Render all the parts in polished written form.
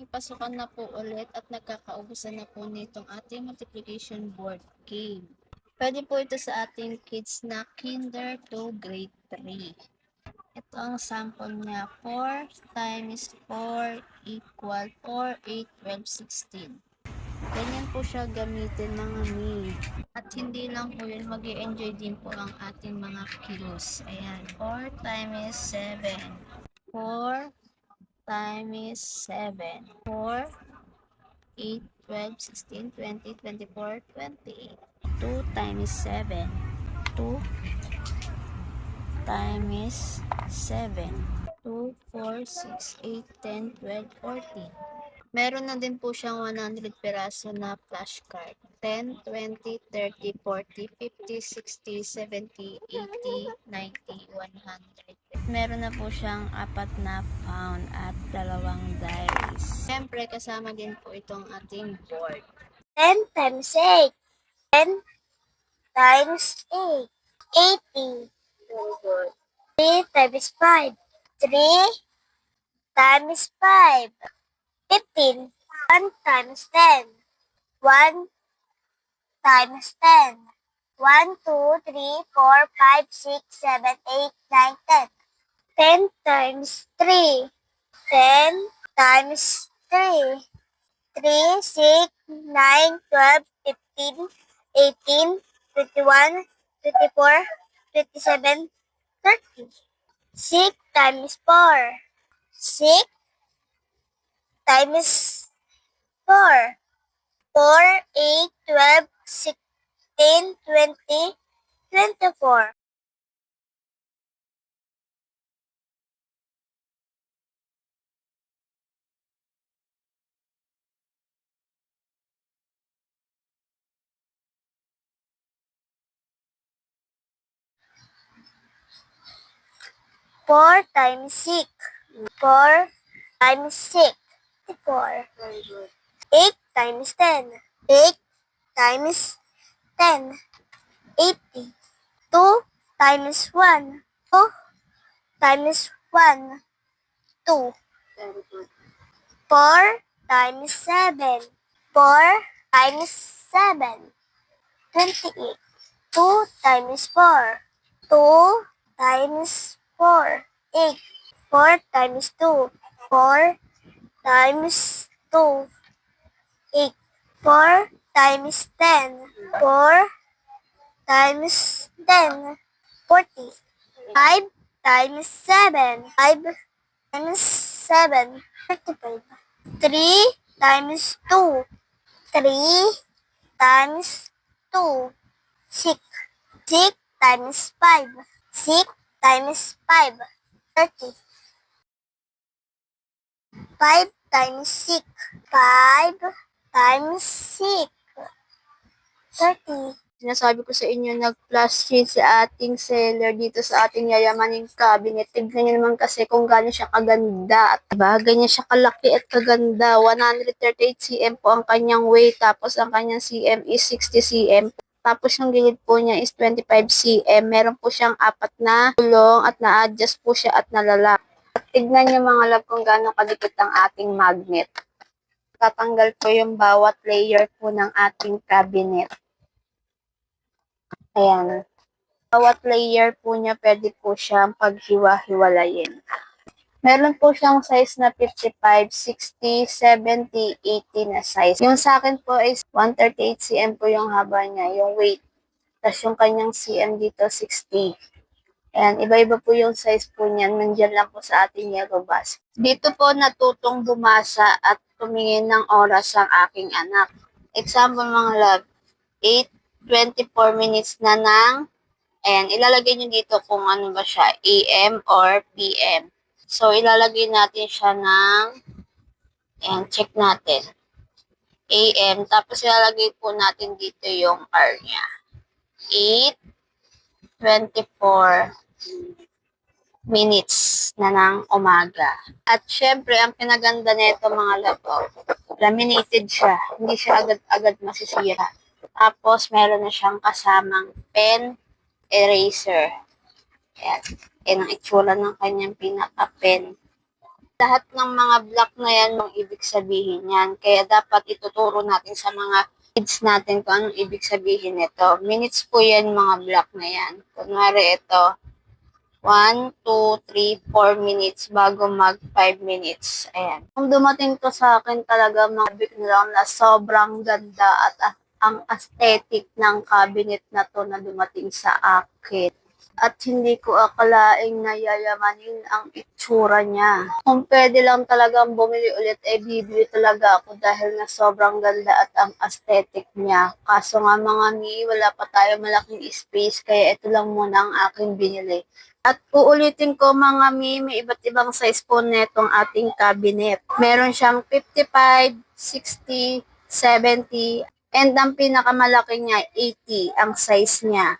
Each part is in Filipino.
Pasukan na po ulit at nagkakaubusan na po nitong ating multiplication board game. Pwede po ito sa ating kids na kinder to grade 3. Ito ang sample niya. 4 times 4 equal 4, 8, 12, 16. Ganyan po siya gamitin mga mi. At hindi lang po yun, mag-i-enjoy din po ang ating mga kilos. Ayan, 4 times 7. 4 times 7. 4, 8, 12, 16, 20, 24, 28. 2 times 7. 2 times 7. 2, 4, 6, 8, 10, 12, 14. Meron na din po siyang 100 peraso na flashcard. 10, 20, 30, 40, 50, 60, 70, 80, 90, 100. Meron na po siyang 4 na pound at 2 dice. Siyempre, kasama din po itong ating board. 10 times 8. 10 times 8. 80. Very good. 3 times 5. 3 times 5. 15. 1 times 10. 1 times 10. 1, 2, 3, 4, 5, 6, 7, 8, 9, 10. 10 times 3. 10 times 3. 3, 6, 9, 12, 15, 18, 21, 24, 27, 30. 6 times 4. 6 times 4. 4, 8, 12, 16, 20, 24. Four times 6. 4 times 6. 4. Very good. 8 times 10. 8 times 10. 80. 2 times 1. 2 times 1. 2. Very good. 4 times 7. 4 times 7. 28. 2 times 4. 2 times 4. 8. 4 times 2. 4 times 2. 8. 4 times 10. 4 times 10. 40. 5 times 7. 5 times 7. 35. 3 times 2. 3 times 2. 6. 6 times 5. 6 times 5. 30. 5 times 6. 5 times 6. 30. Sinasabi ko sa inyo, nag-plus shade sa ating seller dito sa ating yayamaning cabinet. Tignan nyo naman kasi kung gaano siya kaganda. At diba, ganyan siya kalaki at kaganda. 138 cm po ang kanyang weight. Tapos ang kanyang cm is 60 cm. Tapos yung gilid po niya is 25 cm. Meron po siyang 4 na gulong at na-adjust po siya at nalalak. At tignan nyo mga love kung gaano kadikit ang ating magnet. Tatanggal po yung bawat layer po ng ating cabinet. Ayan. Bawat layer po niya, pwede po siyang paghiwa-hiwalayin. Meron po siyang size na 55, 60, 70, 80 na size. Yung sa akin po is 138 cm po yung haba niya, yung weight. Tapos yung kanyang cm dito, 60. Ayan, iba-iba po yung size po niyan. Nandiyan lang po sa ating yellow bus. Dito po natutong bumasa at tumingin ng oras ang aking anak. Example mga love, 8:24 minutes na ng, ayan, ilalagay nyo dito kung ano ba siya, AM or PM. So, ilalagay natin siya ng, ayan, check natin, AM, tapos ilalagay po natin dito yung hour niya. 8:24 minutes na ng umaga. At syempre, ang pinaganda nito mga love, laminated siya. Hindi siya agad-agad masisira. Tapos, meron na siyang kasamang pen eraser. Ayan. Yan ang itsura ng kanyang pinaka-pen Lahat ng mga block na yan, ang ibig sabihin yan. Kaya dapat ituturo natin sa mga kids natin kung anong ibig sabihin nito. Minutes po yan mga block na yan. Kunwari ito, 1, 2, 3, 4 minutes bago mag 5 minutes. Ayan. Kung dumating to sa akin talaga mga big lang na sobrang ganda at ang aesthetic ng cabinet na to na dumating sa akin. At hindi ko akalaing nayayamanin ang itsura niya. Kung pwede lang talagang bumili ulit, bibili talaga ako dahil na sobrang ganda at ang aesthetic niya. Kaso nga mga mi, wala pa tayo malaking space, kaya ito lang muna ang aking binili. At uulitin ko mga mi, may iba't ibang size po netong ating cabinet. Meron siyang 55, 60, 70, and ang pinakamalaki niya, 80 ang size niya.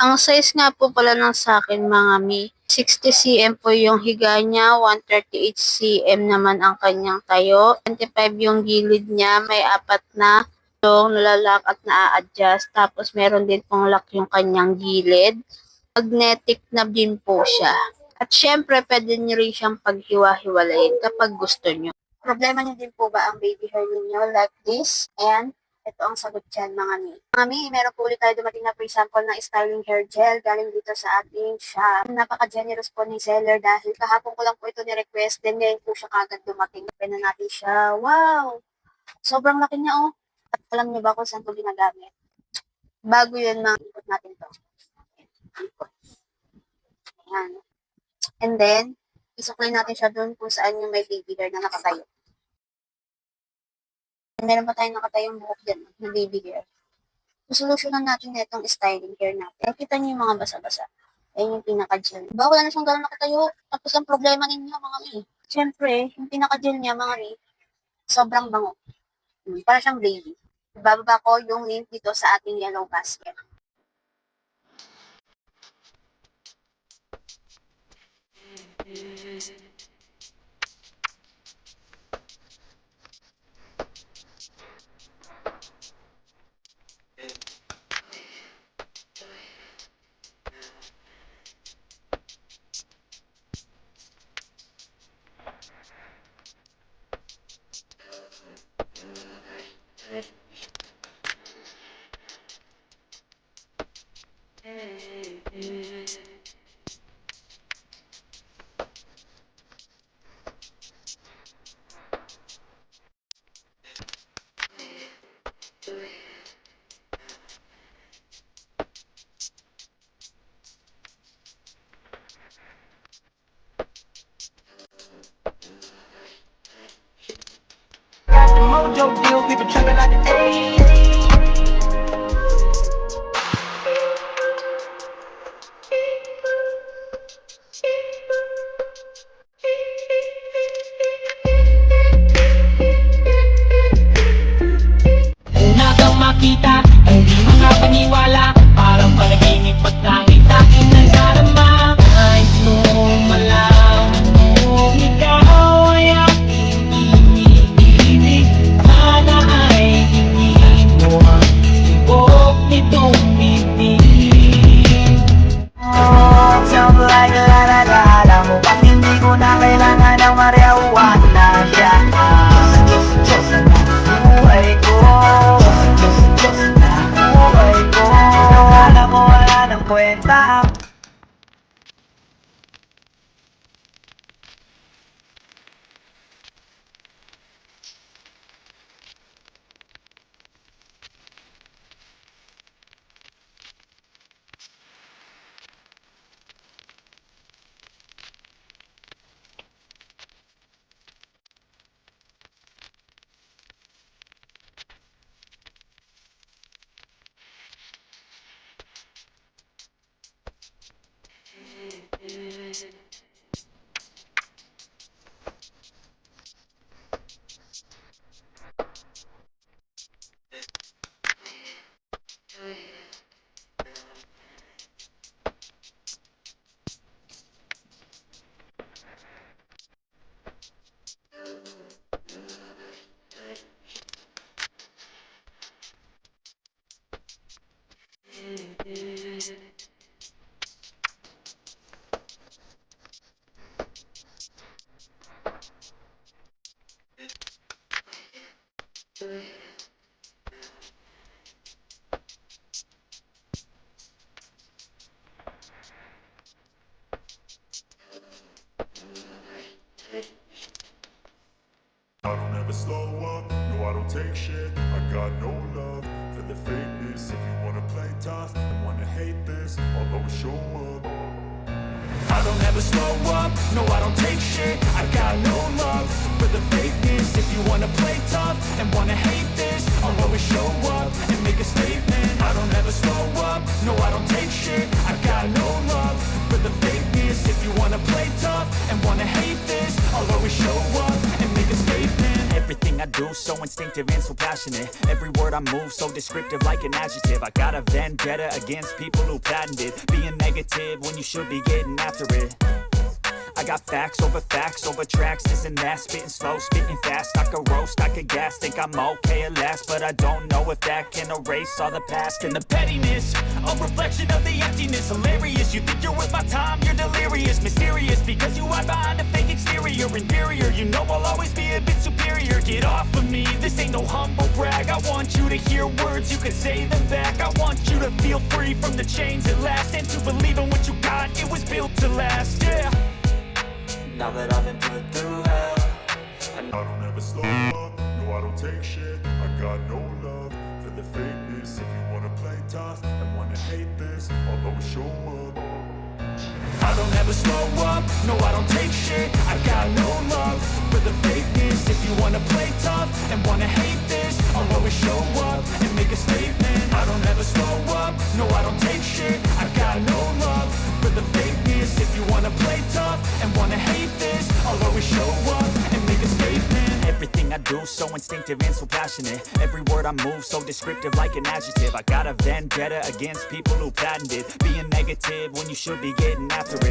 Ang size nga po pala ng sa akin mga mi, 60 cm po yung higa niya, 138 cm naman ang kanyang tayo, 25 yung gilid niya, may 4 na nalalak at na-adjust, tapos meron din pong lock yung kanyang gilid. Magnetic na din po siya. At syempre, pwede nyo rin siyang paghiwa-hiwalayin kapag gusto nyo. Problema nyo din po ba ang baby hair ninyo like this? Ayan. Ito ang sagot dyan, mga mi. Mga mi, meron po ulit tayo dumating na free sample ng styling hair gel galing dito sa ating shop. Napaka-generous po ni seller dahil kahapon ko lang po ito ni-request. Then ngayon po siya kagad dumating. Open na natin siya. Wow! Sobrang laki niya, oh. At alam niyo ba kung saan ito ginagamit? Bago yun, mga ikot natin to. Ikot. Ayan. And then, isuklay natin siya doon kung saan yung may baby hair na nakatayo. Meron pa tayong nakatayong buhok dyan na baby hair. Solusyonan natin na itong styling hair natin. Kita niyo yung mga basa-basa. Ayun yung pinaka-gel. Diba wala na siyang gano'n nakatayo? Tapos ang problema ninyo mga mi. Siyempre, yung pinaka-gel niya mga mi, sobrang bango. Para siyang baby. Ibababa ko yung link dito sa ating yellow basket. Mojo deal, we been trapping like the 80s. Una kang makita, hindi mga paniwala. Parang panaginip pag nakita nadarama. Nais mong malaman kung ikaw ay aking iniibig. Sana ay slow up, no I don't take shit. I got no love for the fakeness. If you wanna play tough and wanna hate this, I'll always show up. I don't ever slow up, no I don't take shit. I got no love for the fakeness. If you wanna play tough and wanna hate this, I'll always show up and make a statement. I don't ever slow up, no I don't take shit. I got no love for the fakeness. If you wanna play tough and wanna hate this, I'll always show up and make a statement. Everything I do so instinctive and so passionate. Every word I move so descriptive like an adjective. I got a vendetta against people who patented being negative when you should be getting after it. I got facts over tracks, this and that. Spitting slow, spitting fast, I could roast, I could gas. Think I'm okay at last, but I don't know if that can erase all the past. And the pettiness, a reflection of the emptiness. Hilarious, you think you're worth my time, you're delirious. Mysterious, because you hide behind a fake exterior. Inferior, you know I'll always be a bit superior. Get off of me, this ain't no humble brag. I want you to hear words, you can say them back. I want you to feel free from the chains at last, and to believe in what you got, it was built to last, yeah. Now that I've been put through hell, I don't ever slow up, no I don't take shit. I got no love for the fakeness. If you wanna play tough and wanna hate this, I'll always show up. I don't ever slow up, no I don't take shit. I got no love for the fakeness. If you wanna play tough and wanna hate this, I'll always show up and make a statement. I don't ever slow up, no I don't take shit. I got no love for the fakeness. If you wanna play tough and wanna hate this, I'll always show up and make a statement. Everything I do so instinctive and so passionate. Every word I move so descriptive like an adjective. I got a vendetta against people who patented being negative when you should be getting after it.